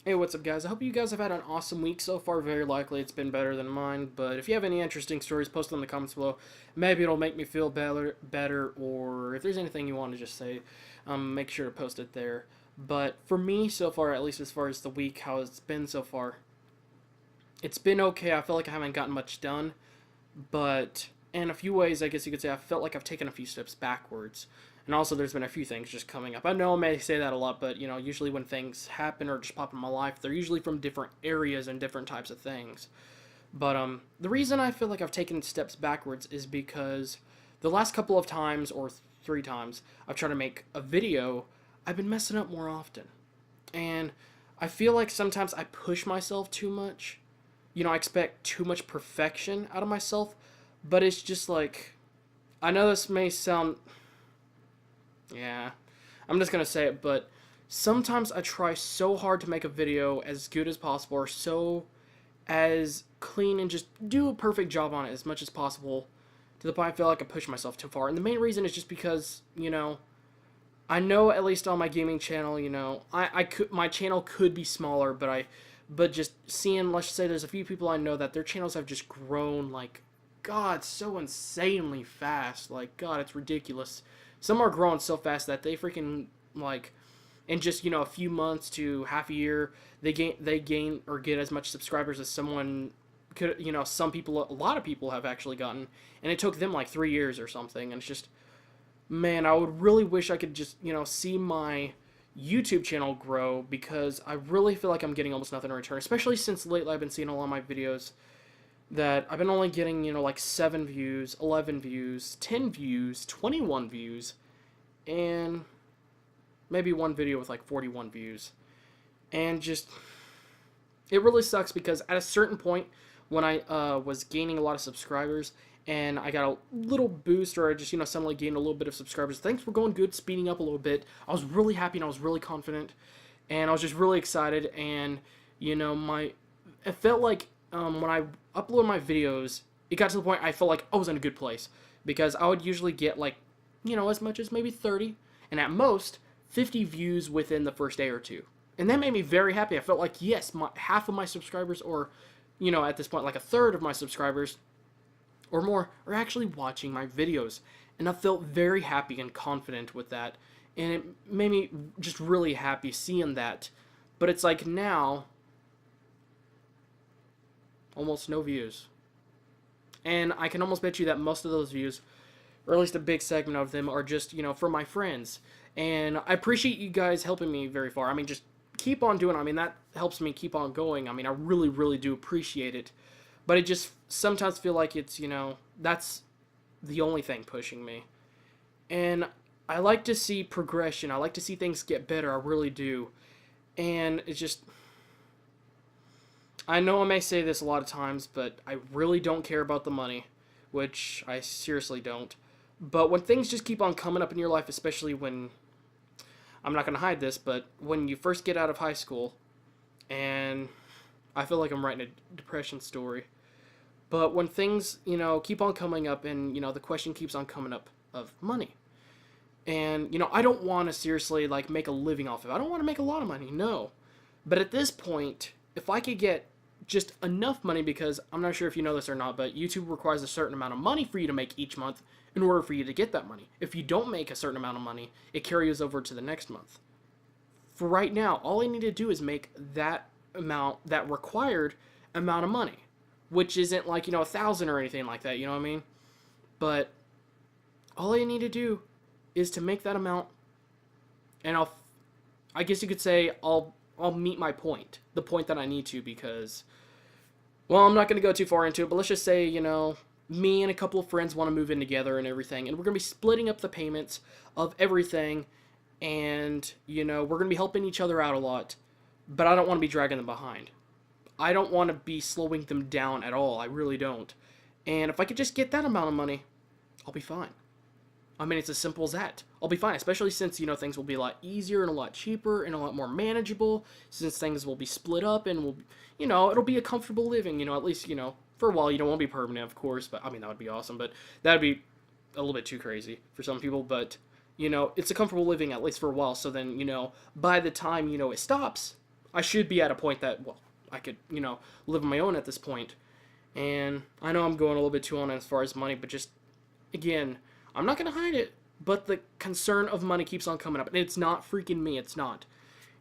Hey, what's up, guys? I hope you guys have had an awesome week so far. Very likely it's been better than mine, but if you have any interesting stories, post them in the comments below. Maybe it'll make me feel better, or if there's anything you want to just say, make sure to post it there. But for me, so far, at least as far as the week, how it's been so far, it's been okay. I feel like I haven't gotten much done, but in a few ways, I guess you could say I felt like I've taken a few steps backwards. And also, there's been a few things just coming up. I know I may say that a lot, but usually when things happen or just pop in my life, they're usually from different areas and different types of things. But the reason I feel like I've taken steps backwards is because the last couple of times or 3 times I've tried to make a video, I've been messing up more often, and I feel like sometimes I push myself too much. I expect too much perfection out of myself, but it's just like, I know this may sound, yeah, I'm just gonna say it, but sometimes I try so hard to make a video as good as possible, or so as clean, and just do a perfect job on it as much as possible, to the point I feel like I push myself too far. And the main reason is just because, I know, at least on my gaming channel, I could, my channel could be smaller, but just seeing, let's say there's a few people I know that their channels have just grown like, God, so insanely fast. Like, God, it's ridiculous. Some are growing so fast that they freaking, like, in just, a few months to half a year, they gain or get as much subscribers as someone could, some people, a lot of people have actually gotten, and it took them like 3 years or something. And it's just, man, I would really wish I could just, see my YouTube channel grow, because I really feel like I'm getting almost nothing in return, especially since lately I've been seeing a lot of my videos that I've been only getting, like 7 views, 11 views, 10 views, 21 views, and maybe one video with like 41 views. And just, it really sucks, because at a certain point, when I was gaining a lot of subscribers, and I got a little boost, or I just, suddenly gained a little bit of subscribers, things were going good, speeding up a little bit. I was really happy and I was really confident, and I was just really excited. And my, it felt like, when I uploaded my videos, it got to the point I felt like I was in a good place, because I would usually get like, as much as maybe 30, and at most 50 views within the first day or two. And that made me very happy. I felt like, yes, half of my subscribers, or, at this point, like a third of my subscribers or more, are actually watching my videos. And I felt very happy and confident with that. And it made me just really happy seeing that. But it's like now, almost no views. And I can almost bet you that most of those views, or at least a big segment of them, are just, for my friends. And I appreciate you guys helping me very far. I mean, just keep on doing it. I mean, that helps me keep on going. I mean, I really, really do appreciate it. But it just sometimes feel like it's, that's the only thing pushing me. And I like to see progression. I like to see things get better. I really do. And it's just, I know I may say this a lot of times, but I really don't care about the money, which I seriously don't. But when things just keep on coming up in your life, especially when, I'm not going to hide this, but when you first get out of high school, and I feel like I'm writing a depression story, but when things, keep on coming up, and, the question keeps on coming up of money. And, I don't want to seriously, like, make a living off of it. I don't want to make a lot of money, no. But at this point, if I could get just enough money, because I'm not sure if you know this or not, but YouTube requires a certain amount of money for you to make each month in order for you to get that money. If you don't make a certain amount of money, it carries over to the next month. For right now, all I need to do is make that amount, that required amount of money, which isn't like, 1,000 or anything like that, you know what I mean? But all I need to do is to make that amount, and I guess you could say I'll meet my point, the point that I need to, because, well, I'm not going to go too far into it, but let's just say, me and a couple of friends want to move in together and everything, and we're going to be splitting up the payments of everything, and, we're going to be helping each other out a lot, but I don't want to be dragging them behind. I don't want to be slowing them down at all. I really don't. And if I could just get that amount of money, I'll be fine. I mean, it's as simple as that. I'll be fine, especially since, things will be a lot easier and a lot cheaper and a lot more manageable, since things will be split up, and it'll be a comfortable living, at least, for a while. You don't want to be permanent, of course, but, I mean, that would be awesome, but that would be a little bit too crazy for some people, but, it's a comfortable living, at least for a while, so then, by the time, it stops, I should be at a point that, well, I could, live on my own at this point. And I know I'm going a little bit too on as far as money, but just, again, I'm not going to hide it, but the concern of money keeps on coming up. And it's not freaking me. It's not.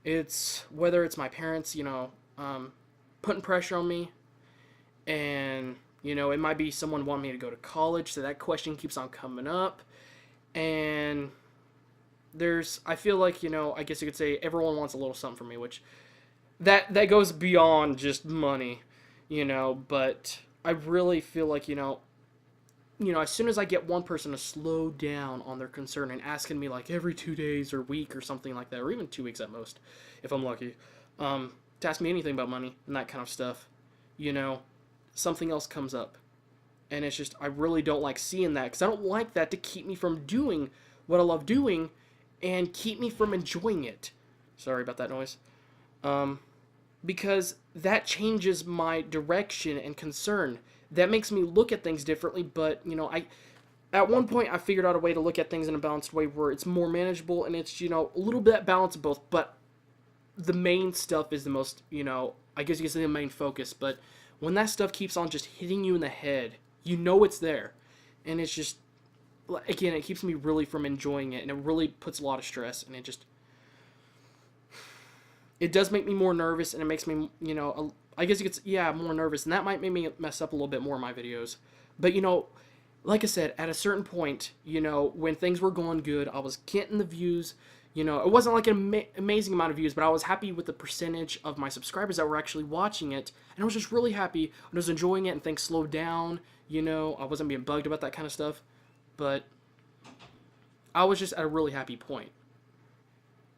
It's whether it's my parents, putting pressure on me, and, it might be someone wanting me to go to college, so that question keeps on coming up. And I feel like, I guess you could say everyone wants a little something from me, which that goes beyond just money, but I really feel like, as soon as I get one person to slow down on their concern and asking me like every 2 days or week or something like that, or even 2 weeks at most, if I'm lucky, to ask me anything about money and that kind of stuff, something else comes up. And it's just, I really don't like seeing that, because I don't like that to keep me from doing what I love doing and keep me from enjoying it. Sorry about that noise. Because that changes my direction and concern. That makes me look at things differently, but, at one point I figured out a way to look at things in a balanced way where it's more manageable and it's, a little bit balance of both, but the main stuff is the most, I guess you could say the main focus, but when that stuff keeps on just hitting you in the head, it's there, and it's just, again, it keeps me really from enjoying it, and it really puts a lot of stress, and it does make me more nervous, and it makes me, I guess you could, more nervous, and that might make me mess up a little bit more in my videos, but, like I said, at a certain point, when things were going good, I was getting the views, it wasn't like an amazing amount of views, but I was happy with the percentage of my subscribers that were actually watching it, and I was just really happy, I was enjoying it, and things slowed down, I wasn't being bugged about that kind of stuff, but I was just at a really happy point.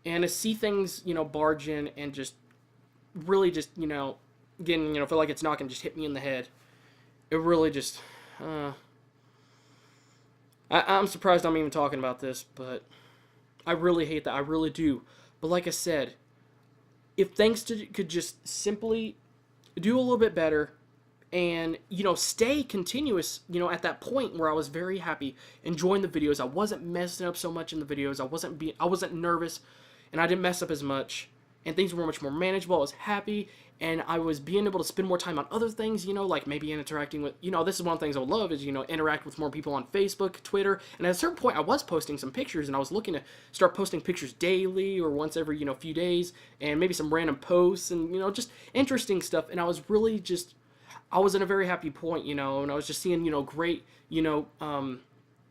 And to see things, barge in and just really just, again, feel like it's not going to just hit me in the head, it really just, I'm surprised I'm even talking about this, but I really hate that. I really do. But like I said, if things could just simply do a little bit better and, stay continuous, at that point where I was very happy enjoying the videos. I wasn't messing up so much in the videos. I wasn't nervous, and I didn't mess up as much, and things were much more manageable. I was happy, and I was being able to spend more time on other things, like maybe interacting with, this is one of the things I would love is, interact with more people on Facebook, Twitter, and at a certain point I was posting some pictures, and I was looking to start posting pictures daily or once every, few days, and maybe some random posts, and, just interesting stuff, and I was really just, I was in a very happy point, and I was just seeing, great,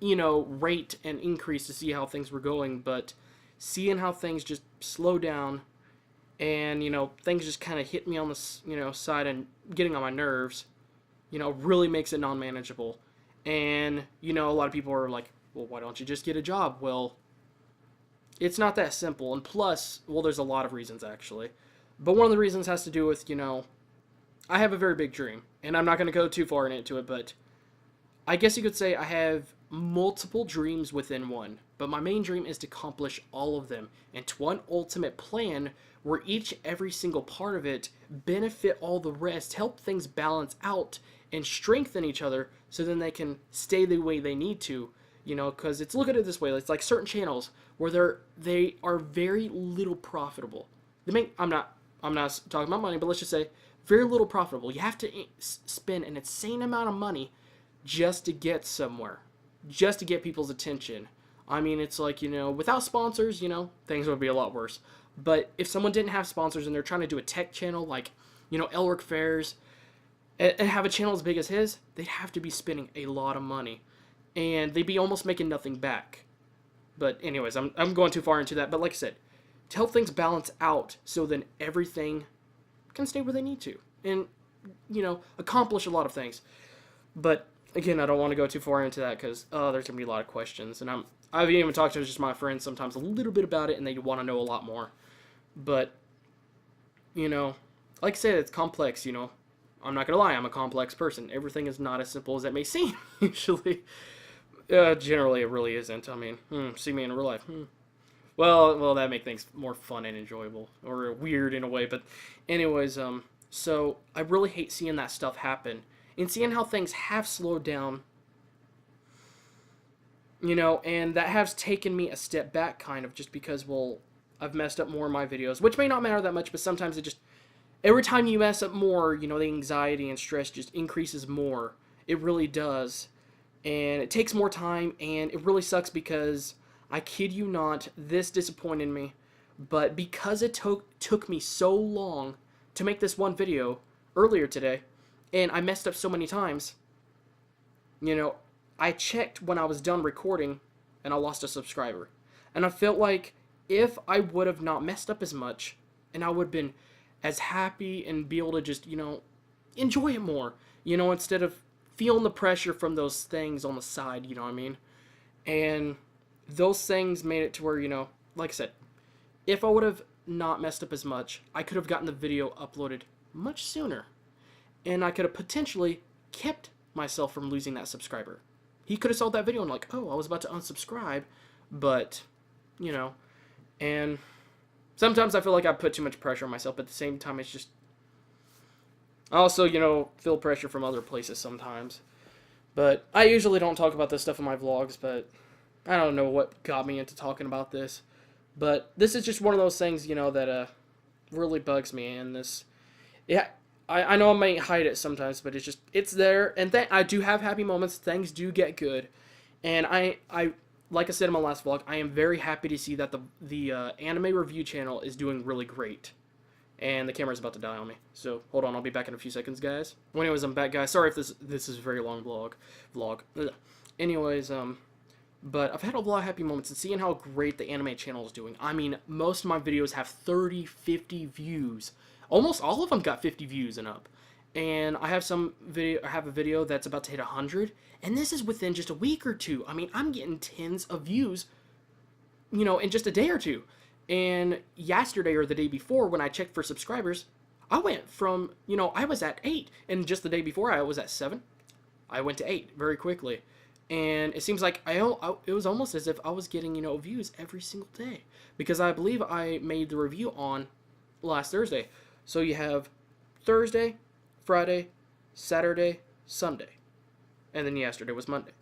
rate and increase to see how things were going, but seeing how things just slow down, and, things just kind of hit me on the, side and getting on my nerves, really makes it non-manageable. And, a lot of people are like, well, why don't you just get a job? Well, it's not that simple. And plus, well, there's a lot of reasons, actually. But one of the reasons has to do with, I have a very big dream. And I'm not going to go too far into it, but I guess you could say I have multiple dreams within one. But my main dream is to accomplish all of them into one ultimate plan where every single part of it benefit all the rest, help things balance out and strengthen each other so then they can stay the way they need to, because look at it this way, it's like certain channels where they are very little profitable. I'm not talking about money, but let's just say very little profitable. You have to spend an insane amount of money just to get somewhere, just to get people's attention. I mean, it's like, without sponsors, things would be a lot worse. But if someone didn't have sponsors and they're trying to do a tech channel like, Elric Fairs, and have a channel as big as his, they'd have to be spending a lot of money. And they'd be almost making nothing back. But anyways, I'm going too far into that. But like I said, to help things balance out so then everything can stay where they need to. And, accomplish a lot of things. But again, I don't want to go too far into that because there's going to be a lot of questions. And I've even talked to just my friends sometimes a little bit about it, and they want to know a lot more. But, like I said, it's complex, I'm not going to lie, I'm a complex person. Everything is not as simple as it may seem, usually. Generally, it really isn't. I mean, see me in real life. Well, that make things more fun and enjoyable, or weird in a way. But anyways, so I really hate seeing that stuff happen. And seeing how things have slowed down, and that has taken me a step back, kind of, just because, well, I've messed up more in my videos, which may not matter that much, but sometimes it just, every time you mess up more, you know, the anxiety and stress just increases more. It really does. And it takes more time, and it really sucks because, I kid you not, this disappointed me. But because it took me so long to make this one video earlier today, and I messed up so many times, you know, I checked when I was done recording, and I lost a subscriber. And I felt like if I would have not messed up as much, and I would have been as happy and be able to just, you know, enjoy it more, you know, instead of feeling the pressure from those things on the side, you know what I mean? And those things made it to where, you know, like I said, if I would have not messed up as much, I could have gotten the video uploaded much sooner. And I could have potentially kept myself from losing that subscriber. He could have saw that video and like, oh, I was about to unsubscribe, but, you know, and sometimes I feel like I put too much pressure on myself, but at the same time, it's just, I also, you know, feel pressure from other places sometimes. But I usually don't talk about this stuff in my vlogs, but I don't know what got me into talking about this. But this is just one of those things, you know, that really bugs me. And this, yeah, I know I may hide it sometimes, but it's there. And I do have happy moments. Things do get good. And I like I said in my last vlog, I am very happy to see that the anime review channel is doing really great. And the camera's about to die on me. So, hold on, I'll be back in a few seconds, guys. Well, anyways, I'm back, guys. Sorry if this is a very long vlog. Ugh. Anyways, but I've had a lot of happy moments, and seeing how great the anime channel is doing. I mean, most of my videos have 30, 50 views. Almost all of them got 50 views and up. And I have a video that's about to hit 100, and this is within just a week or two. I mean, I'm getting tens of views, you know, in just a day or two. And yesterday or the day before, when I checked for subscribers, I went from, you know, I was at 8, and just the day before I was at 7. I went to 8 very quickly. And it seems like it was almost as if I was getting, you know, views every single day. Because I believe I made the review on last Thursday. So you have Thursday, Friday, Saturday, Sunday. And then yesterday was Monday.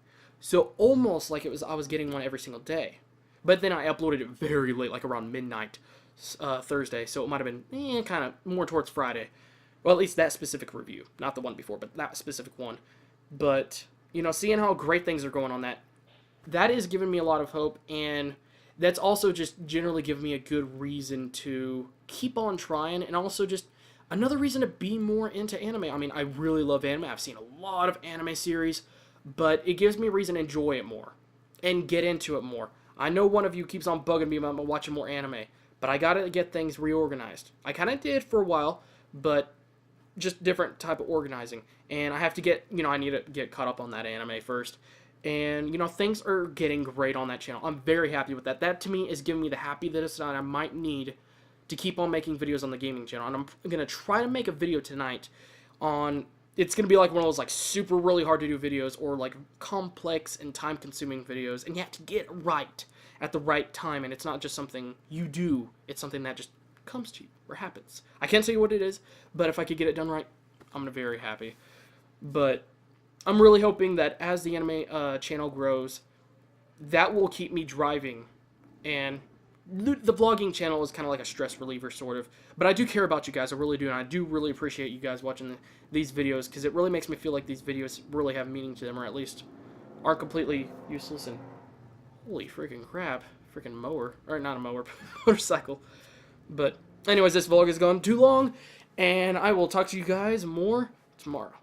So almost like I was getting one every single day. But then I uploaded it very late, like around midnight Thursday. So it might have been kind of more towards Friday. Well, at least that specific review. Not the one before, but that specific one. But, you know, seeing how great things are going on that is giving me a lot of hope. And that's also just generally giving me a good reason to keep on trying. And also just another reason to be more into anime. I mean, I really love anime. I've seen a lot of anime series. But it gives me a reason to enjoy it more. And get into it more. I know one of you keeps on bugging me about watching more anime, but I gotta get things reorganized. I kind of did for a while, but just different type of organizing. And I have to get, you know, I need to get caught up on that anime first. And, you know, things are getting great on that channel. I'm very happy with that. That, to me, is giving me the happiness that I might need to keep on making videos on the gaming channel. And I'm gonna try to make a video tonight on... It's going to be like one of those like super really hard to do videos or like complex and time consuming videos, and you have to get it right at the right time, and it's not just something you do, it's something that just comes to you or happens. I can't tell you what it is, but if I could get it done right, I'm going to be very happy. But I'm really hoping that as the anime channel grows, that will keep me driving, and the vlogging channel is kind of like a stress reliever, sort of. But I do care about you guys, I really do, and I do really appreciate you guys watching these videos, because it really makes me feel like these videos really have meaning to them, or at least aren't completely useless. And holy freaking crap, freaking mower, or not a mower, motorcycle. But anyways, this vlog has gone too long, and I will talk to you guys more tomorrow.